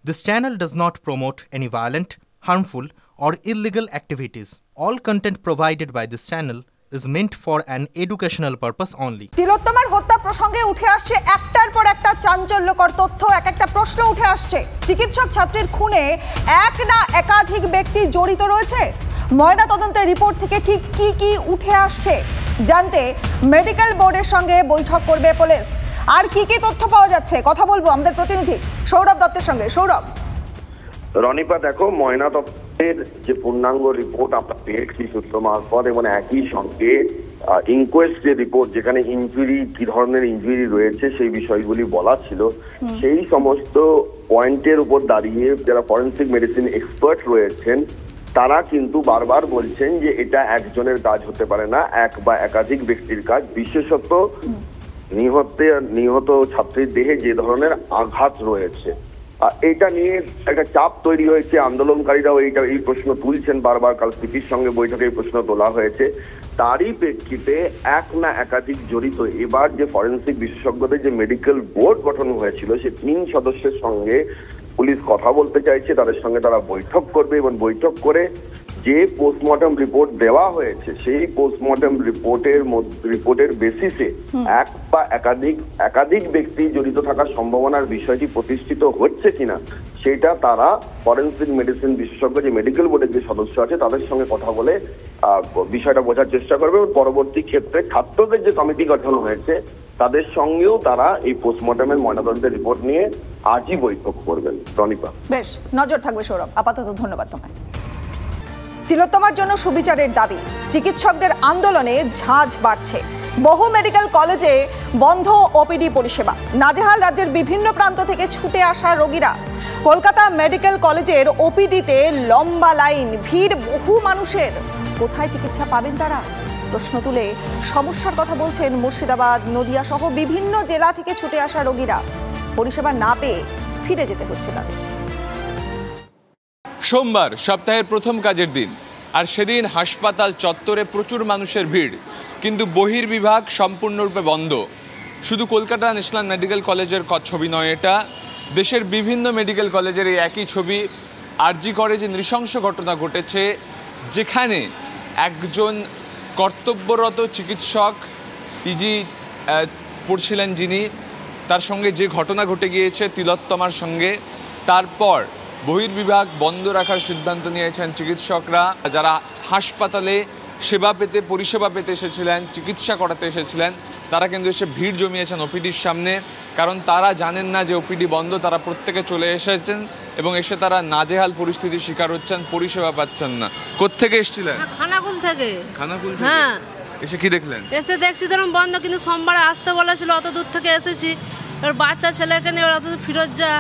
This channel does not promote any violent, harmful, or illegal activities. All content provided by this channel is meant for an educational purpose only. তিলোত্তমার হত্যা প্রসঙ্গে উঠে আসছে একটার পর একটা চাঞ্চল্যকর তথ্য, একটা প্রশ্ন উঠে আসছে। চিকিৎসক ছাত্রীর খুনে এক না একাধিক ব্যক্তি জড়িত রয়েছে? ময়না তদন্তের রিপোর্ট থেকে ঠিক কি উঠে আসছে জানতে মেডিকেল বোর্ডের সঙ্গে বৈঠক করবে পুলিশ। আর কি তথ্য পাওয়া যাচ্ছে কথা বলবো আমাদের প্রতিনিধি সৌরভ দত্তের সঙ্গে। সৌরভ, রনিপা দেখো, ময়না তদন্তের যে পূর্ণাঙ্গ রিপোর্ট আমরা পেয়েছি সূত্র মারফত এবং একই সঙ্গে ইনকোয়েস্ট যে রিপোর্ট যেখানে ইনজুরি কি ধরনের ইনজুরি রয়েছে সেই বিষয়গুলি বলা ছিল, সেই সমস্ত পয়েন্টের উপর দাঁড়িয়ে যারা ফরেনসিক মেডিসিন এক্সপার্ট রয়েছেন তারা কিন্তু বারবার বলছেন যে এটা একজনের কাজ হতে পারে না, এক বা একাধিক ব্যক্তির কাজ। বিশেষত নিহত ছাত্রীর দেহে যে ধরনের আঘাত রয়েছে এটা নিয়ে একটা চাপ তৈরি হয়েছে। আন্দোলনকারীরাও এই প্রশ্ন তুলছেন বারবার। কাল সিপির সঙ্গে বৈঠকে এই প্রশ্ন তোলা হয়েছে। তারই প্রেক্ষিতে এক না একাধিক জড়িত এবার যে ফরেনসিক বিশেষজ্ঞদের যে মেডিকেল বোর্ড গঠন হয়েছিল সে 3 সদস্যের সঙ্গে পুলিশ কথা বলতে চাইছে। তাদের সঙ্গে তারা বৈঠক করবে এবং বৈঠক করে যে পোস্টমর্টম রিপোর্ট দেওয়া হয়েছে সেই পোস্টমর্টম রিপোর্টের বেসিসে এক বা একাধিক ব্যক্তি জড়িত থাকার সম্ভাবনার বিষয়টি প্রতিষ্ঠিত হচ্ছে কিনা সেটা তারা ফরেনসিক মেডিসিন বিশেষজ্ঞ যে মেডিকেল বোর্ডের যে সদস্য আছে তাদের সঙ্গে কথা বলে বিষয়টা বোঝার চেষ্টা করবে এবং পরবর্তী ক্ষেত্রে ছাত্রদের যে কমিটি গঠন হয়েছে তাদের সঙ্গেও তারা এই পোস্টমর্টমের ময়নাতদন্তের রিপোর্ট নিয়ে আজই বৈঠক করবেন। রনিপা, বেশ নজর থাকবে সৌরভ। আপাতত ধন্যবাদ তোমায়। তিলোত্তমার জন্য সুবিচারের দাবি, চিকিৎসকদের আন্দোলনে ঝাঁঝ বাড়ছে। বহু মেডিকেল কলেজে বন্ধ ওপিডি পরিষেবা, নাজেহাল রাজ্যের বিভিন্ন প্রান্ত থেকে ছুটে আসা রোগীরা। কলকাতা মেডিকেল কলেজের ওপিডিতে লম্বা লাইন, ভিড় বহু মানুষের। কোথায় চিকিৎসা পাবেন তারা? প্রশ্ন তুলে সমস্যার কথা বলছেন মুর্শিদাবাদ, নদিয়া সহ বিভিন্ন জেলা থেকে ছুটে আসা রোগীরা। পরিষেবা না পেয়ে ফিরে যেতে হচ্ছে তাদের। সোমবার সপ্তাহের প্রথম কাজের দিন, আর সেদিন হাসপাতাল চত্বরে প্রচুর মানুষের ভিড়, কিন্তু বহির্বিভাগ সম্পূর্ণরূপে বন্ধ। শুধু কলকাতা ন্যাশনাল মেডিকেল কলেজের ছবি নয়, এটা দেশের বিভিন্ন মেডিকেল কলেজের এই একই ছবি। আরজি করে যে নৃশংস ঘটনা ঘটেছে, যেখানে একজন কর্তব্যরত চিকিৎসক পিজি পড়ছিলেন যিনি, তার সঙ্গে যে ঘটনা ঘটে গিয়েছে তিলোত্তমার সঙ্গে, তারপর বহির্বিভাগ বন্ধ রাখার সিদ্ধান্ত নিয়েছেন চিকিৎসকরা। যারা হাসপাতালে পরিষেবা পেতে এসেছিলেন, চিকিৎসা করাতে এসেছিলেন, তারা কিন্তু এসে ভিড় জমিয়েছেন ওপিডির সামনে, কারণ তারা জানেন না যে ওপিডি বন্ধ। তারা প্রত্যেকে চলে এসেছেন এবং এসে তারা নাজেহাল পরিস্থিতির শিকার হচ্ছেন, পরিষেবা পাচ্ছেন না। কোত্থেকে এসেছিলেন? খানাকুল থেকে। খানাকুল থেকে? হ্যাঁ। এসে কি দেখলেন? এসে দেখছি ধরুন বন্ধ, কিন্তু সোমবারে আসতে বলেছিল, অত দূর থেকে এসেছি। এবার বাচ্চা ছেলেকে নিয়ে অত দূর ফিরত যা।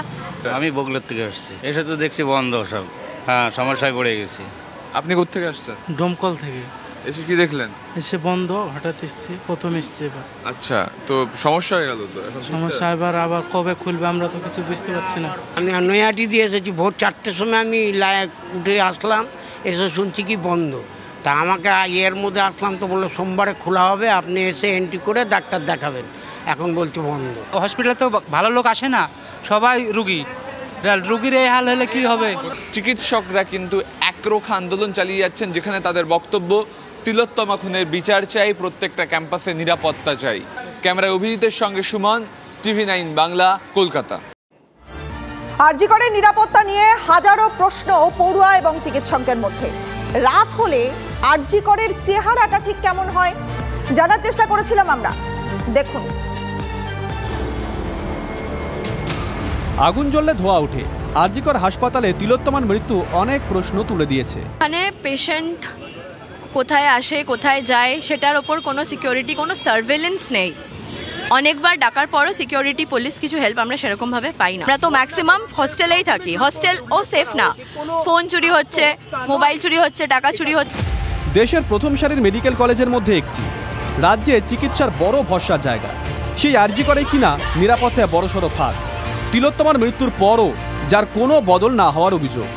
আমি বগুড়ার থেকে আসছি, এসে তো দেখছি বন্ধ সব। হ্যাঁ, সমস্যায় পড়ে গেছি। আপনি কোত্থেকে আসছেন? ডোমকল থেকে। এসে কি দেখলেন? এসে বন্ধ, হঠাৎ এসছি, প্রথম এসছি এবার। আচ্ছা, তো সমস্যা হয়ে গেল তো? সমস্যা আবার কবে খুলবে আমরা তো কিছু বুঝতে পারছি না। আমি নৈহাটি দিয়ে এসেছি, ভোর 4টের সময় আমি উঠে আসলাম, এসে শুনছি কি বন্ধ। তা আমাকে এর মধ্যে আসলাম তো বললো সোমবারে খোলা হবে, আপনি এসে এন্ট্রি করে ডাক্তার দেখাবেন। এখন বলছে বন্ধ। হসপিটালে তো ভালো লোক আসে না, সবাই রুগীর এই হাল হলে কি হবে? চিকিৎসকরা কিন্তু একরোখা আন্দোলন চালিয়ে যাচ্ছেন, যেখানে তাদের বক্তব্য তিলোত্তমা খুনের বিচার চাই, প্রত্যেকটা ক্যাম্পাসে নিরাপত্তা চাই। ক্যামেরায় অভিজিতের সঙ্গে সুমন, TV9 বাংলা, কলকাতা। আরজি করে নিরাপত্তা নিয়ে হাজারো প্রশ্ন পড়ুয়া এবং চিকিৎসকদের মধ্যে। রাত হলে আরজি করের চেহারাটা ঠিক কেমন হয় জানার চেষ্টা করেছিলাম আমরা, দেখুন। আগুন জ্বললে ধোঁয়া ওঠে। আরজি কর হাসপাতালে তিলোত্তমার মৃত্যু অনেক প্রশ্ন তুলে দিয়েছে। মানে পেশেন্ট কোথায় আসে, কোথায় যায়, সেটার ওপর কোনো সিকিউরিটি, কোনো সার্ভেলেন্স নেই। অনেকবার ডাকার পরও সিকিউরিটি, পুলিশ কিছু হেল্প আমরা সেরকমভাবে পাই না। আমরা তো ম্যাক্সিমাম হস্টেলেই থাকি। হস্টেলও সেফ না, ফোন চুরি হচ্ছে, মোবাইল চুরি হচ্ছে, টাকা চুরি হচ্ছে। দেশের প্রথম সারির মেডিকেল কলেজের মধ্যে একটি, রাজ্যে চিকিৎসার বড় ভরসার জায়গা, সেই আরজি করে কিনা নিরাপত্তায় বড়সড় ফাঁক। তিলোত্তমার মৃত্যুর পরও যার কোনো বদল না হওয়ার অভিযোগ।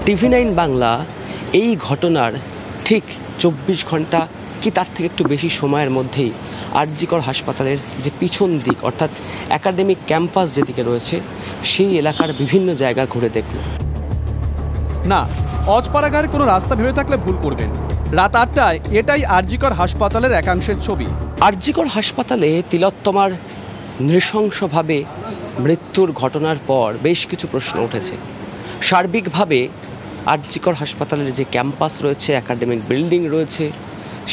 TV9 বাংলা এই ঘটনার ঠিক 24 ঘন্টা কি তার থেকে একটু বেশি সময়ের মধ্যেই আরজিকর হাসপাতালের যে পিছন দিক অর্থাৎ একাডেমিক ক্যাম্পাস যেদিকে রয়েছে সেই এলাকার বিভিন্ন জায়গা ঘুরে দেখল। না, অজপাড়াগাঁয়ের কোনো রাস্তা ভেবে থাকলে ভুল করবেন। রাত 8টায় এটাই আরজিকর হাসপাতালের একাংশের ছবি। আরজিকর হাসপাতালে তিলোত্তমার নৃশংসভাবে মৃত্যুর ঘটনার পর বেশ কিছু প্রশ্ন উঠেছে। সার্বিকভাবে আরজিকর হাসপাতালের যে ক্যাম্পাস রয়েছে, একাডেমিক বিল্ডিং রয়েছে,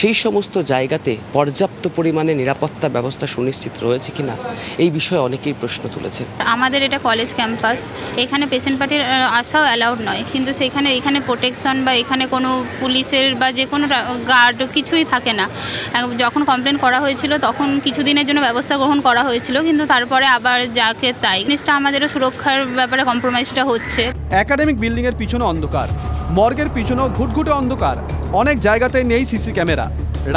সেই সমস্ত জায়গাতে পর্যাপ্ত পরিমাণে নিরাপত্তা ব্যবস্থা সুনিশ্চিত রয়েছে কিনা এই বিষয়ে অনেকেই প্রশ্ন তুলেছে। আমাদের এটা কলেজ ক্যাম্পাস, এখানে পেশেন্ট পার্টির আসাও অ্যালাউড নয়, কিন্তু এখানে প্রোটেকশন বা এখানে কোনো পুলিশের বা যে কোনো গার্ড কিছুই থাকে না। যখন কমপ্লেন করা হয়েছিল তখন কিছুদিনের জন্য ব্যবস্থা গ্রহণ করা হয়েছিল, কিন্তু তারপরে আবার যাকে তাই। জিনিসটা আমাদেরও সুরক্ষার ব্যাপারে কম্প্রোমাইজটা হচ্ছে। একাডেমিক বিল্ডিংয়ের পিছনে অন্ধকার, মর্গের পিছনেও ঘুটঘুটে অন্ধকার, অনেক জায়গাতে নেই সিসি ক্যামেরা,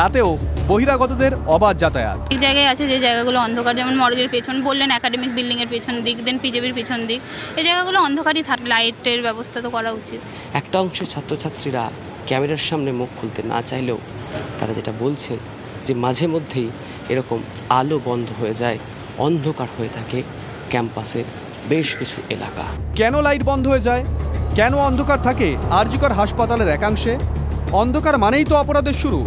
রাতেও বহিরাগতদের অবাধ যাতায়াত। এক জায়গায় আছে যে জায়গাগুলো অন্ধকার, যেমন মর্গের পেছন বললেন, একাডেমিক বিল্ডিংয়ের পেছন দিক, দেন পিজেবির পিছন দিক, এই জায়গাগুলো অন্ধকারই থাকে। লাইটের ব্যবস্থা তো করা উচিত। একটা অংশের ছাত্রছাত্রীরা ক্যামেরার সামনে মুখ খুলতে না চাইলেও তারা যেটা বলছে যে মাঝে মধ্যেই এরকম আলো বন্ধ হয়ে যায়, অন্ধকার হয়ে থাকে ক্যাম্পাসের বেশ কিছু এলাকা। কেন লাইট বন্ধ হয়ে যায়, কেন অন্ধকার থাকে আরজিকর হাসপাতালের একাংশে? অন্ধকার মানেই তো অপরাধের শুরু,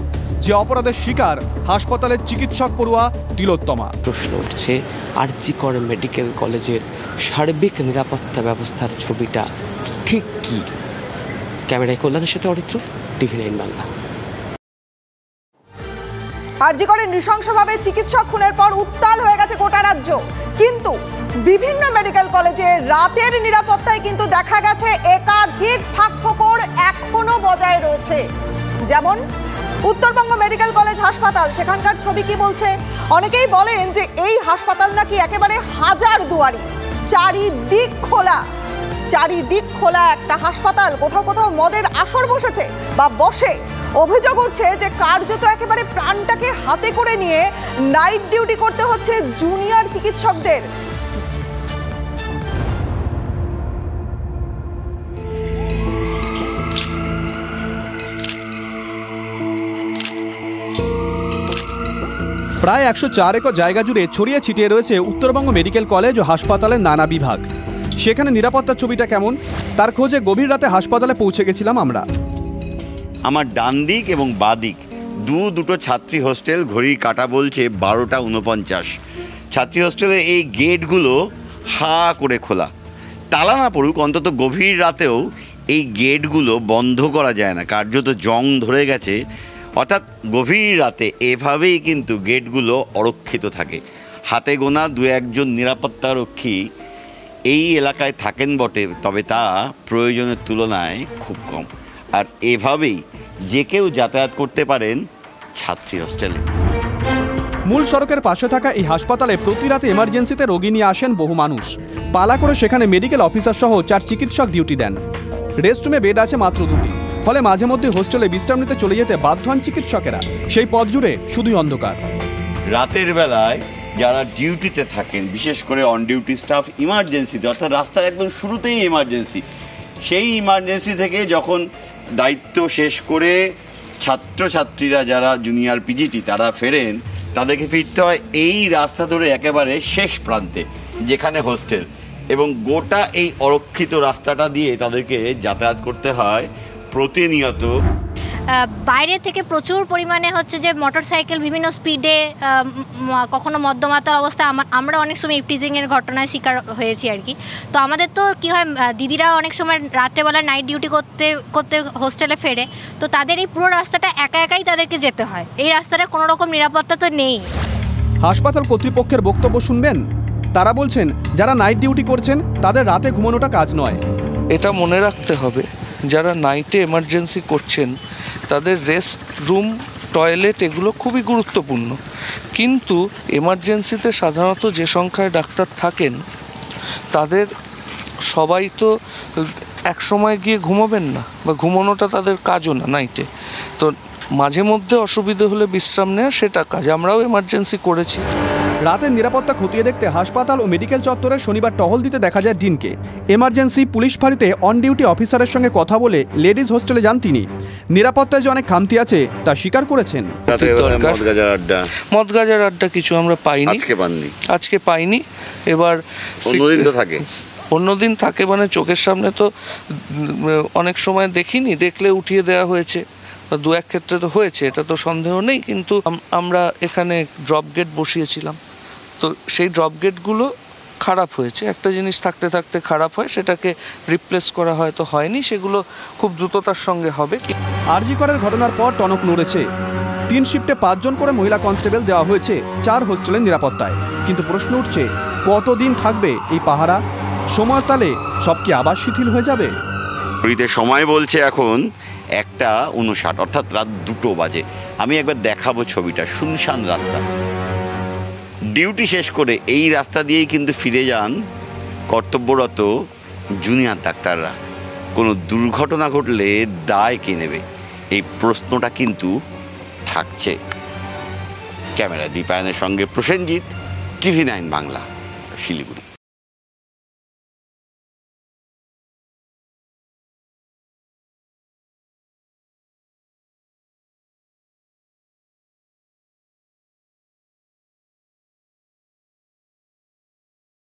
যে অপরাধের শিকার হাসপাতালের চিকিৎসক পড়ুয়া তিলোত্তমা। প্রশ্ন উঠছে আরজিকর মেডিকেল কলেজের সার্বিক নিরাপত্তা ব্যবস্থার ছবিটা ঠিক কি? ক্যামেরায় কল্যাণের সাথে অরিত্র, TV9 বাংলা। আরজিকরের নৃশংসভাবে চিকিৎসক খুনের পর উত্তাল হয়ে গেছে গোটা রাজ্য, কিন্তু বিভিন্ন মেডিকেল কলেজে রাতের নিরাপত্তায় কিন্তু দেখা গেছে একাধিক ফাঁকফোকর এখনো বজায় রয়েছে। যেমন উত্তরবঙ্গ মেডিকেল কলেজ হাসপাতাল, সেখানকার ছবি কি বলছে? অনেকেই বলেন যে এই হাসপাতাল নাকি একেবারে হাজার দুয়ারি, চারিদিক খোলা একটা হাসপাতাল। কোথাও কোথাও মদের আসর বসেছে বা বসে। অভিযোগ উঠছে যে কার্যত একেবারে প্রাণটাকে হাতে করে নিয়ে নাইট ডিউটি করতে হচ্ছে জুনিয়র চিকিৎসকদের। প্রায় 104 একর জায়গা জুড়ে ছড়িয়ে ছিটিয়ে রয়েছে উত্তরবঙ্গ মেডিকেল কলেজ ও হাসপাতালের নানা বিভাগ। সেখানে নিরাপত্তার ছবিটা কেমন তার খোঁজে গভীর রাতে হাসপাতালে পৌঁছে গেছিলাম আমরা। আমার ডান দিক এবং বাঁ দিক দুটো ছাত্রী হোস্টেল, ঘড়ির কাঁটা বলছে 12:49। ছাত্রী হোস্টেলের এই গেটগুলো হা করে খোলা, তালা না পড়ুক অন্তত গভীর রাতেও এই গেটগুলো বন্ধ করা যায় না, কার্যত জং ধরে গেছে। অর্থাৎ গভীর রাতে এভাবেই কিন্তু গেটগুলো অরক্ষিত থাকে। হাতে গোনা 2-1 নিরাপত্তারক্ষী এই এলাকায় থাকেন বটে, তবে তা প্রয়োজনের তুলনায় খুব কম। আর এভাবেই যে কেউ যাতায়াত করতে পারেন ছাত্রী হোস্টেলে। মূল সড়কের পাশে থাকা এই হাসপাতালে প্রতি রাতে এমার্জেন্সিতে রোগী নিয়ে আসেন বহু মানুষ। পালা করে সেখানে মেডিকেল অফিসার সহ 4 চিকিৎসক ডিউটি দেন। রেস্টরুমে বেড আছে মাত্র 2টি, ফলে মাঝে মধ্যে হোস্টেলে বিশ্রাম নিতে চলে যেতে বাধ্য হন চিকিৎসকেরা। সেই পথ জুড়ে শুধুই অন্ধকার। রাতের বেলায় যারা ডিউটিতে থাকেন, বিশেষ করে অন ডিউটি স্টাফ, ইমার্জেন্সিতে অর্থাৎ রাস্তার একদম শুরুতেই ইমার্জেন্সি, সেই ইমার্জেন্সি থেকে যখন দায়িত্ব শেষ করে ছাত্রছাত্রীরা যারা জুনিয়র পিজিটি তারা ফেরেন, তাদেরকে ফিরতে হয় এই রাস্তা ধরে একেবারে শেষ প্রান্তে যেখানে হোস্টেল, এবং গোটা এই অরক্ষিত রাস্তাটা দিয়ে তাদেরকে যাতায়াত করতে হয় প্রতিনিয়ত। বাইরে থেকে প্রচুর পরিমাণে হচ্ছে যে মোটরসাইকেল বিভিন্ন স্পিডে, কখনো মদ্যমাতার অবস্থা, আমরা অনেক সময় ইপটিজিংয়ের ঘটনায় শিকার হয়েছি আর কি। তো আমাদের তো কী হয়, দিদিরা অনেক সময় রাত্রেবেলা নাইট ডিউটি করতে করতে হোস্টেলে ফেরে, তো তাদের এই পুরো রাস্তাটা একাই তাদেরকে যেতে হয়। এই রাস্তাটা কোনো রকম নিরাপত্তা তো নেই। হাসপাতাল কর্তৃপক্ষের বক্তব্য শুনবেন। তারা বলছেন যারা নাইট ডিউটি করছেন তাদের রাতে ঘুমানোটা কাজ নয়। এটা মনে রাখতে হবে, যারা নাইটে এমার্জেন্সি করছেন তাদের রেস্ট রুম, টয়লেট এগুলো খুবই গুরুত্বপূর্ণ, কিন্তু এমার্জেন্সিতে সাধারণত যে সংখ্যায় ডাক্তার থাকেন তাদের সবাই তো এক সময় গিয়ে ঘুমাবেন না, বা ঘুমানোটা তাদের কাজও না নাইটে। তো মাঝে মধ্যে অসুবিধে হলে বিশ্রাম নেওয়া সেটা কাজ, আমরাও এমার্জেন্সি করেছি। রাতের নিরাপত্তা খতিয়ে দেখতে হাসপাতাল ও মেডিকেল চত্বরে শনিবার টহল দিতে দেখা যায় ডিনকে। এমার্জেন্সি পুলিশ ফাঁড়িতে অন ডিউটি অফিসারের সঙ্গে কথা বলে লেডিজ হোস্টেলে যান তিনি। নিরাপত্তায় যে অনেক খামতি আছে তা স্বীকার করেছেন। মদ গাজার আড্ডা কিছু আমরা পাইনি, আজকে পাইনি। এবার অন্যদিন থাকে মানে চোখের সামনে তো অনেক সময় দেখিনি, দেখলে উঠিয়ে দেওয়া হয়েছে, দু এক ক্ষেত্রে তো হয়েছে, এটা তো সন্দেহ নেই। কিন্তু আমরা এখানে ড্রপ গেট বসিয়েছিলাম, তো সেই ড্রপ গেটগুলো খারাপ হয়েছে। একটা জিনিস থাকতে থাকতে খারাপ হয়, সেটাকে রিপ্লেস করা হয়তো হয়নি, সেগুলো খুব দ্রুততার সঙ্গে হবে। আরজি করের ঘটনার পর টনক নড়েছে। 3 শিফটে 5 জন করে মহিলা কনস্টেবল দেওয়া হয়েছে 4 হোস্টেলের নিরাপত্তায়। কিন্তু প্রশ্ন উঠছে, কতদিন থাকবে এই পাহারা? সময় তালে সব কি আবার শিথিল হয়ে যাবে? সময় বলছে এখন 1:59, অর্থাৎ রাত 2 বাজে। আমি একবার দেখাবো ছবিটা, শুনশান রাস্তা। ডিউটি শেষ করে এই রাস্তা দিয়েই কিন্তু ফিরে যান কর্তব্যরত জুনিয়র ডাক্তাররা। কোনো দুর্ঘটনা ঘটলে দায় কে নেবে, এই প্রশ্নটা কিন্তু থাকছে। ক্যামেরা দীপায়নের সঙ্গে প্রসেনজিৎ, TV9 বাংলা, শিলিগুড়ি।